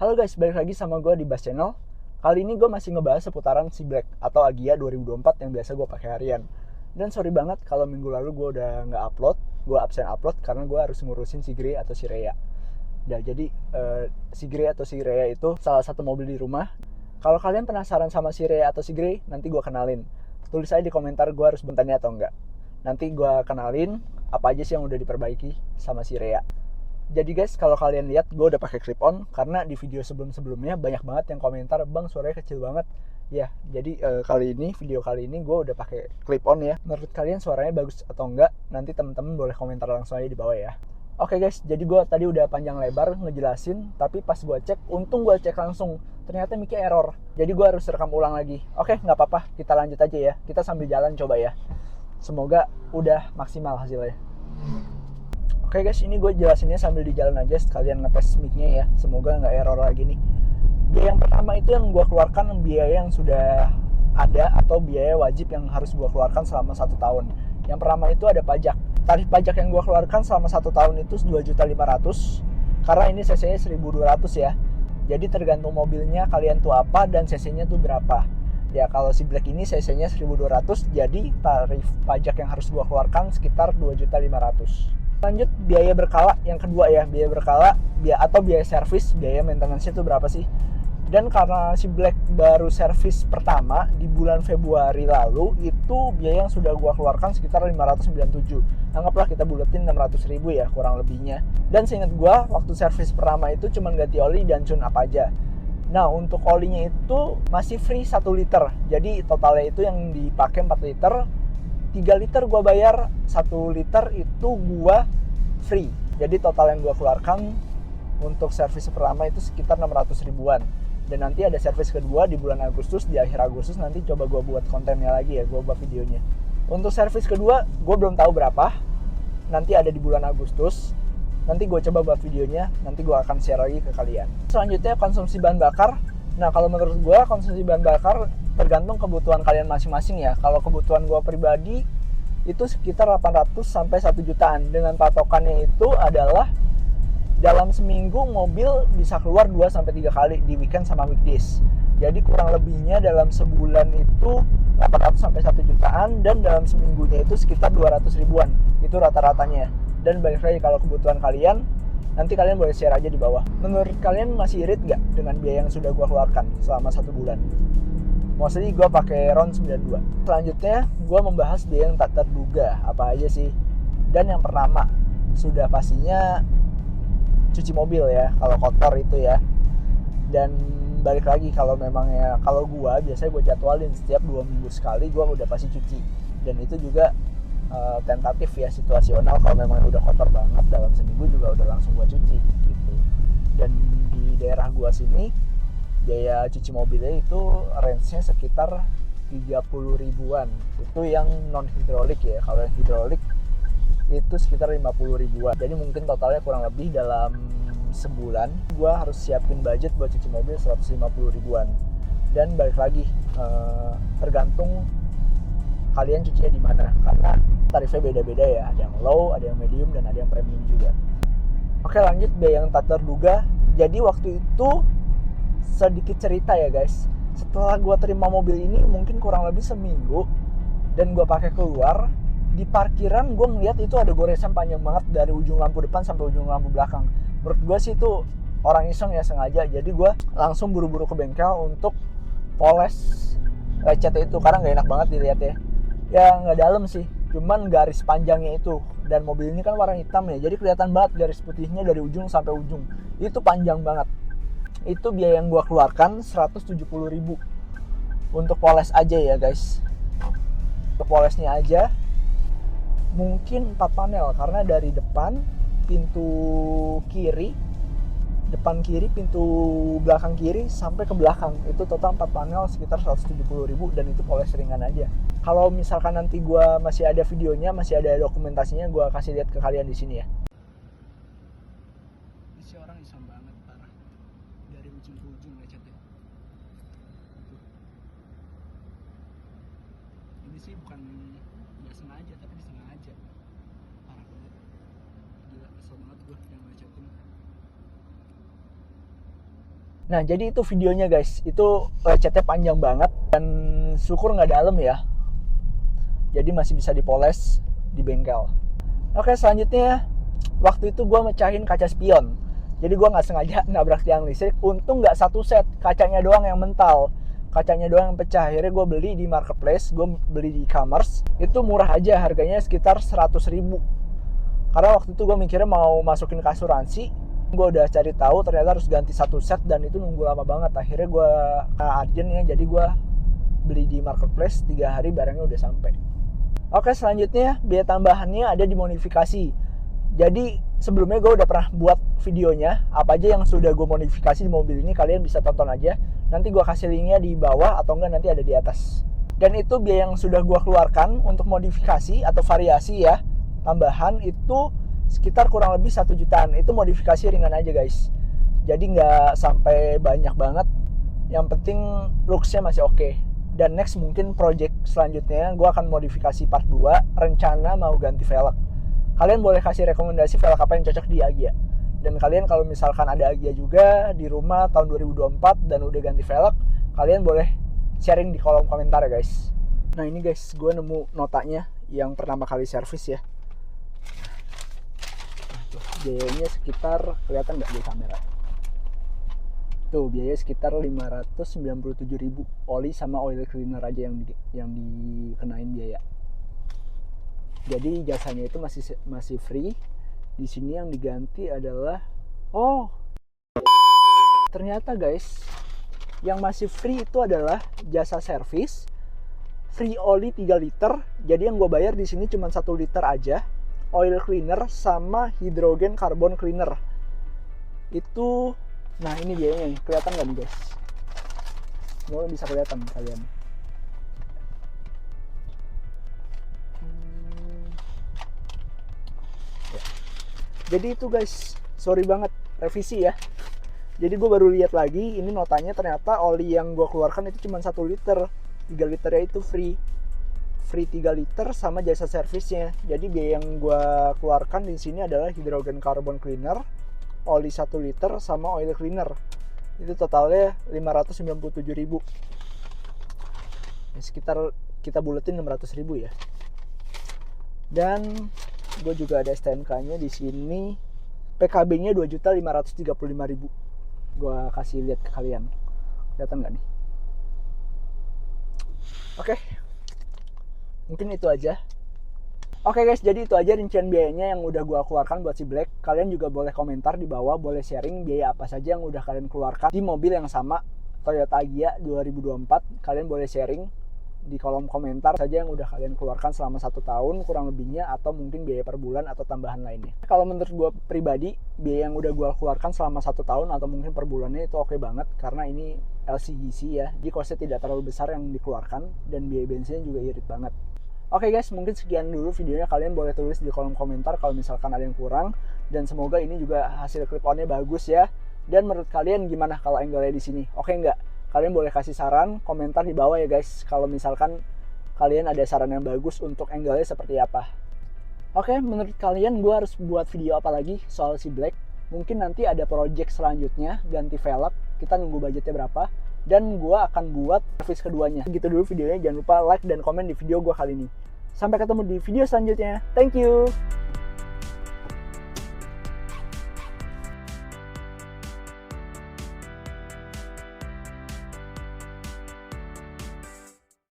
Halo guys, balik lagi sama gue di Bass Channel. Kali ini gue masih ngebahas seputaran si Black atau Agia 2024 yang biasa gue pakai harian. Dan sorry banget kalau minggu lalu gue udah nggak upload, gue absen upload karena gue harus ngurusin si Grey atau si Rhea. Nah jadi si Grey atau si Rhea itu salah satu mobil di rumah. Kalau kalian penasaran sama si Rhea atau si Grey, nanti gue kenalin. Tulis aja di komentar gue harus bentarnya atau enggak. Nanti gue kenalin apa aja sih yang udah diperbaiki sama si Rhea. Jadi guys, kalau kalian lihat gue udah pakai clip on karena di video sebelum-sebelumnya banyak banget yang komentar, "Bang, suaranya kecil banget." Ya, jadi video kali ini gue udah pakai clip on ya. Menurut kalian suaranya bagus atau enggak? Nanti temen-temen boleh komentar langsung aja di bawah ya. Oke guys, jadi gue tadi udah panjang lebar ngejelasin, tapi pas gue cek, untung gue cek langsung, ternyata mic-nya error. Jadi gue harus rekam ulang lagi. Oke, nggak apa-apa, kita lanjut aja ya. Kita sambil jalan coba ya. Semoga udah maksimal hasilnya. Oke guys, ini gue jelasinnya sambil di jalan aja sekalian ngetes mic-nya ya. Semoga nggak error lagi nih. Biaya yang pertama itu yang gue keluarkan biaya yang sudah ada atau biaya wajib yang harus gue keluarkan selama 1 tahun. Yang pertama itu ada pajak. Tarif pajak yang gue keluarkan selama 1 tahun itu 2.500.000 karena ini cc-nya 1.200 ya. Jadi tergantung mobilnya kalian tuh apa dan cc-nya tuh berapa. Ya kalau si Black ini cc-nya 1.200, jadi tarif pajak yang harus gue keluarkan sekitar 2.500.000. Lanjut biaya berkala yang kedua ya, biaya berkala atau biaya servis, biaya maintenance itu berapa sih? Dan karena si Black baru servis pertama di bulan Februari lalu, itu biaya yang sudah gua keluarkan sekitar 597. Anggaplah kita buletin 600.000 ya kurang lebihnya. Dan seingat gua waktu servis pertama itu cuma ganti oli dan tune up aja. Nah untuk olinya itu masih free 1 liter. Jadi totalnya itu yang dipakai 4 liter. 3 liter gue bayar, 1 liter itu gue free. Jadi total yang gue keluarkan untuk servis pertama itu sekitar 600.000-an. Dan nanti ada servis kedua di bulan Agustus, di akhir Agustus nanti coba gue buat kontennya lagi ya, gue buat videonya. Untuk servis kedua gue belum tahu berapa, nanti ada di bulan Agustus. Nanti gue coba buat videonya, nanti gue akan share lagi ke kalian. Selanjutnya konsumsi bahan bakar. Nah kalau menurut gue konsumsi bahan bakar tergantung kebutuhan kalian masing-masing ya. Kalau kebutuhan gue pribadi itu sekitar 800 sampai 1 jutaan. Dengan patokannya itu adalah dalam seminggu mobil bisa keluar 2 sampai 3 kali di weekend sama weekdays. Jadi kurang lebihnya dalam sebulan itu 800 sampai 1 jutaan dan dalam seminggunya itu sekitar 200 ribuan. Itu rata-ratanya. Dan balik lagi kalau kebutuhan kalian, nanti kalian boleh share aja di bawah. Menurut kalian masih irit gak dengan biaya yang sudah gue keluarkan selama 1 bulan? Mostly gue pakai RON 92. Selanjutnya gue membahas biaya yang tak terduga apa aja sih. Dan yang pertama sudah pastinya cuci mobil ya, kalau kotor itu ya. Dan balik lagi kalau memangnya kalau gue biasanya gue jadwalin setiap 2 minggu sekali gue udah pasti cuci. Dan itu juga tentatif ya, situasional. Kalau memang udah kotor banget dalam seminggu juga udah langsung gue cuci gitu. Dan di daerah gue sini biaya cuci mobilnya itu range-nya sekitar 30 ribuan. Itu yang non hidrolik ya. Kalau yang hidrolik itu sekitar 50 ribuan. Jadi mungkin totalnya kurang lebih dalam sebulan gue harus siapin budget buat cuci mobil 150 ribuan. Dan balik lagi tergantung kalian cucinya di mana, karena tarifnya beda-beda ya. Ada yang low, ada yang medium, dan ada yang premium juga. Oke, lanjut biaya yang tak terduga. Jadi waktu itu sedikit cerita ya guys. Setelah gue terima mobil ini mungkin kurang lebih seminggu dan gue pakai keluar, di parkiran gue ngeliat itu ada goresan panjang banget dari ujung lampu depan sampai ujung lampu belakang. Menurut gue sih itu orang iseng ya, sengaja. Jadi gue langsung buru-buru ke bengkel untuk poles lecetnya itu karena nggak enak banget dilihat ya. Ya nggak dalam sih, cuman garis panjangnya itu. Dan mobil ini kan warna hitam ya, jadi kelihatan banget garis putihnya dari ujung sampai ujung. Itu panjang banget. Itu biaya yang gue keluarkan 170.000 untuk poles aja ya guys. Untuk polesnya aja mungkin 4 panel, karena dari depan pintu kiri, depan kiri, pintu belakang kiri sampai ke belakang itu total 4 panel sekitar 170.000 dan itu poles ringan aja. Kalau misalkan nanti gue masih ada videonya, masih ada dokumentasinya, gue kasih lihat ke kalian di sini ya. Ini sih orang iseng banget parah, dari ujung ke ujung lecetnya. Ini sih bukan nggak sengaja, tapi disengaja. Parah banget, gila, kesel banget gue yang ngecetin. Nah, jadi itu videonya guys. Itu lecetnya panjang banget dan syukur nggak dalam ya. Jadi masih bisa dipoles di bengkel. Oke, selanjutnya waktu itu gue mecahin kaca spion. Jadi gue nggak sengaja nabrak tiang listrik. Untung nggak satu set, kacanya doang yang mental. Kacanya doang yang pecah. Akhirnya gue beli di marketplace, gue beli di e-commerce. Itu murah aja, harganya sekitar 100.000. Karena waktu itu gue mikirnya mau masukin ke asuransi. Gue udah cari tahu ternyata harus ganti satu set dan itu nunggu lama banget. Akhirnya gue urgent ya, jadi gue beli di marketplace, 3 hari barangnya udah sampai. Oke, selanjutnya biaya tambahannya ada di modifikasi. Jadi sebelumnya gue udah pernah buat videonya apa aja yang sudah gue modifikasi di mobil ini, kalian bisa tonton aja. Nanti gue kasih linknya di bawah atau enggak nanti ada di atas. Dan itu biaya yang sudah gue keluarkan untuk modifikasi atau variasi ya, tambahan itu sekitar kurang lebih 1 jutaan. Itu modifikasi ringan aja guys. Jadi nggak sampai banyak banget. Yang penting looks-nya masih oke. Dan next mungkin project selanjutnya gue akan modifikasi part 2, rencana mau ganti velg. Kalian boleh kasih rekomendasi velg apa yang cocok di Agya. Dan kalian kalau misalkan ada Agya juga di rumah tahun 2024 dan udah ganti velg, kalian boleh sharing di kolom komentar ya guys. Nah ini guys, gue nemu notanya yang pertama kali servis ya. Biayanya sekitar, kelihatan nggak di kamera? Tuh, biayanya sekitar 597.000, oli sama oil cleaner aja yang dikenain biaya. Jadi jasanya itu masih free. Di sini yang diganti adalah ternyata guys, yang masih free itu adalah jasa servis, free oli 3 liter. Jadi yang gue bayar di sini cuma 1 liter aja. Oil cleaner sama hidrogen carbon cleaner. Itu, nah ini biayanya, kelihatan nggak nih guys? Semoga bisa kelihatan kalian. Jadi itu guys, sorry banget, revisi ya. Jadi gue baru lihat lagi, ini notanya ternyata oli yang gue keluarkan itu cuma 1 liter. 3 liternya itu free 3 liter sama jasa servisnya. Jadi biaya yang gue keluarkan di sini adalah hidrogen carbon cleaner, oli 1 liter sama oil cleaner. Itu totalnya 597.000. Ya, sekitar kita buletin 600.000 ya. Dan gue juga ada STNK-nya di sini. PKB-nya 2.535.000. Gue kasih lihat ke kalian. Kelihatan nggak nih? Oke. Mungkin itu aja. Oke guys, jadi itu aja rincian biayanya yang udah gue keluarkan buat si Black. Kalian juga boleh komentar di bawah, boleh sharing biaya apa saja yang udah kalian keluarkan di mobil yang sama, Toyota Agya 2024. Kalian boleh sharing di kolom komentar saja yang udah kalian keluarkan selama 1 tahun kurang lebihnya, atau mungkin biaya per bulan atau tambahan lainnya. Kalau menurut gue pribadi, biaya yang udah gue keluarkan selama 1 tahun atau mungkin per bulannya itu oke banget, karena ini LCGC ya, jadi costnya tidak terlalu besar yang dikeluarkan dan biaya bensinnya juga irit banget. Oke guys, mungkin sekian dulu videonya. Kalian boleh tulis di kolom komentar kalau misalkan ada yang kurang, dan semoga ini juga hasil clip on-nya bagus ya. Dan menurut kalian gimana kalau angle-nya di sini? Oke nggak? Kalian boleh kasih saran, komentar di bawah ya guys. Kalau misalkan kalian ada saran yang bagus untuk angle-nya seperti apa. Oke, menurut kalian gue harus buat video apa lagi soal si Black? Mungkin nanti ada project selanjutnya, ganti velg. Kita nunggu budgetnya berapa. Dan gue akan buat servis keduanya. Gitu dulu videonya, jangan lupa like dan komen di video gue kali ini. Sampai ketemu di video selanjutnya. Thank you.